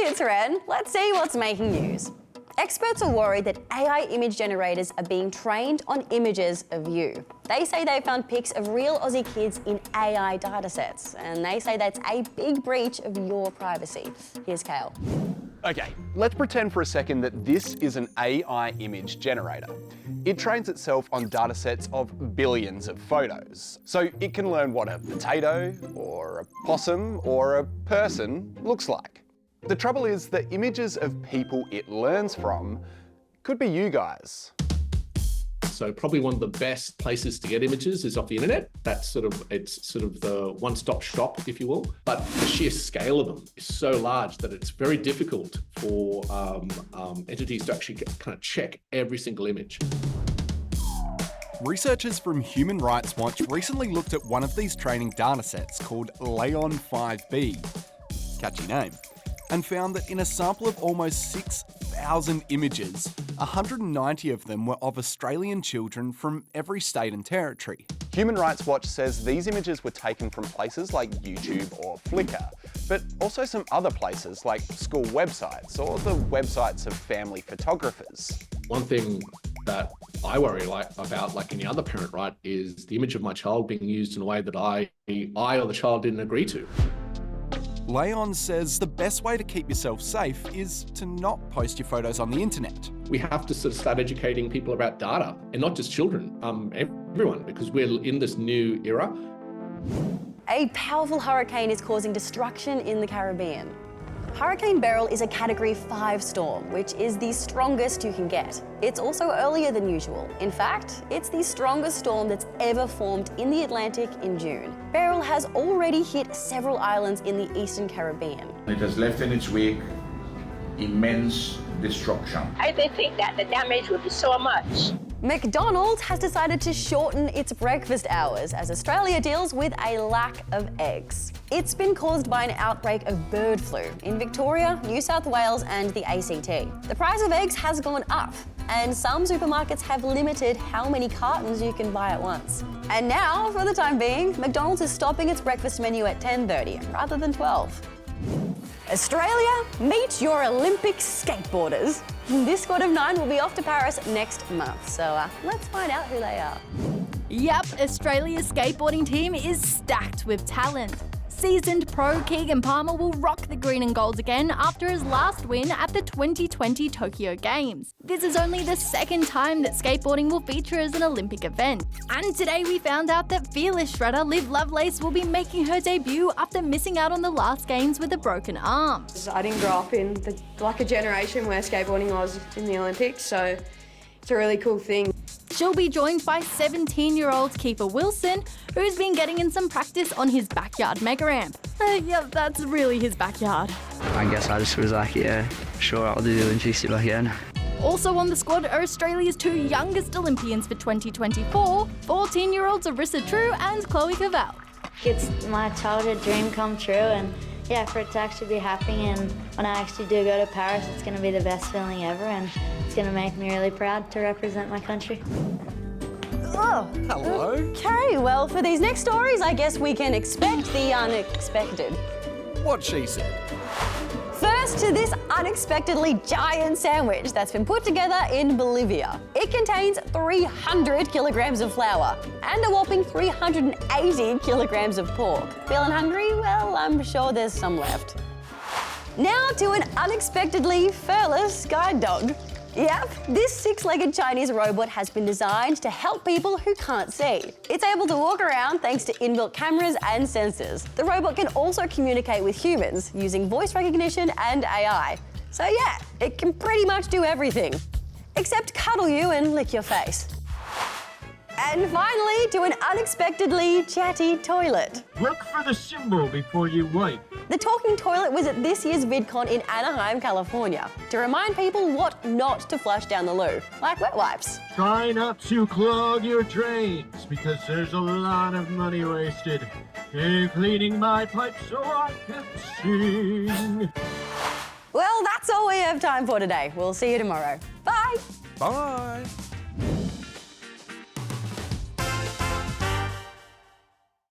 it's Ren. Let's see what's making news. Experts are worried that AI image generators are being trained on images of you. They say they found pics of real Aussie kids in AI datasets, and they say that's a big breach of your privacy. Here's Kale. Okay, let's pretend for a second that this is an AI image generator. It trains itself on datasets of billions of photos. So it can learn what a potato, or a possum, or a person looks like. The trouble is the images of people it learns from could be you guys. So probably one of the best places to get images is off the internet. It's sort of the one-stop shop, if you will. But the sheer scale of them is so large that it's very difficult for entities to actually kind of check every single image. Researchers from Human Rights Watch recently looked at one of these training datasets called Leon 5B, catchy name, and found that in a sample of almost 6,000 images, 190 of them were of Australian children from every state and territory. Human Rights Watch says these images were taken from places like YouTube or Flickr, but also some other places like school websites or the websites of family photographers. One thing that I worry about, like any other parent, right, is the image of my child being used in a way that I or the child didn't agree to. Leon says the best way to keep yourself safe is to not post your photos on the internet. We have to sort of start educating people about data, and not just children, everyone, because we're in this new era. A powerful hurricane is causing destruction in the Caribbean. Hurricane Beryl is a Category 5 storm, which is the strongest you can get. It's also earlier than usual. In fact, it's the strongest storm that's ever formed in the Atlantic in June. Beryl has already hit several islands in the Eastern Caribbean. It has left in its wake immense destruction. I think that the damage would be so much. McDonald's has decided to shorten its breakfast hours as Australia deals with a lack of eggs. It's been caused by an outbreak of bird flu in Victoria, New South Wales and the ACT. The price of eggs has gone up, and some supermarkets have limited how many cartons you can buy at once. And now, for the time being, McDonald's is stopping its breakfast menu at 10:30 rather than 12. Australia, meet your Olympic skateboarders. This squad of 9 will be off to Paris next month, so let's find out who they are. Yep, Australia's skateboarding team is stacked with talent. Seasoned pro Keegan Palmer will rock the green and gold again after his last win at the 2020 Tokyo Games. This is only the second time that skateboarding will feature as an Olympic event. And today we found out that fearless shredder Liv Lovelace will be making her debut after missing out on the last games with a broken arm. I didn't grow up in a generation where skateboarding was in the Olympics, so it's a really cool thing. She'll be joined by 17-year-old Kiefer Wilson, who's been getting in some practice on his backyard mega ramp. Yep, that's really his backyard. I guess I just was like, yeah, sure, I'll do the Olympics if I can. Also on the squad are Australia's 2 youngest Olympians for 2024, 14-year-olds Arissa True and Chloe Cavell. It's my childhood dream come true, and yeah, for it to actually be happening, and when I actually do go to Paris, it's going to be the best feeling ever, and it's going to make me really proud to represent my country. Oh, hello. Okay, well, for these next stories, I guess we can expect the unexpected. What she said. First to this unexpectedly giant sandwich that's been put together in Bolivia. It contains 300 kilograms of flour and a whopping 380 kilograms of pork. Feeling hungry? Well, I'm sure there's some left. Now to an unexpectedly furless guide dog. Yep, this 6-legged Chinese robot has been designed to help people who can't see. It's able to walk around thanks to inbuilt cameras and sensors. The robot can also communicate with humans using voice recognition and AI. So yeah, it can pretty much do everything, except cuddle you and lick your face. And finally, to an unexpectedly chatty toilet. Look for the symbol before you wipe. The talking toilet was at this year's VidCon in Anaheim, California, to remind people what not to flush down the loo, like wet wipes. Try not to clog your drains, because there's a lot of money wasted in cleaning my pipes so I can sing. Well, that's all we have time for today. We'll see you tomorrow. Bye. Bye.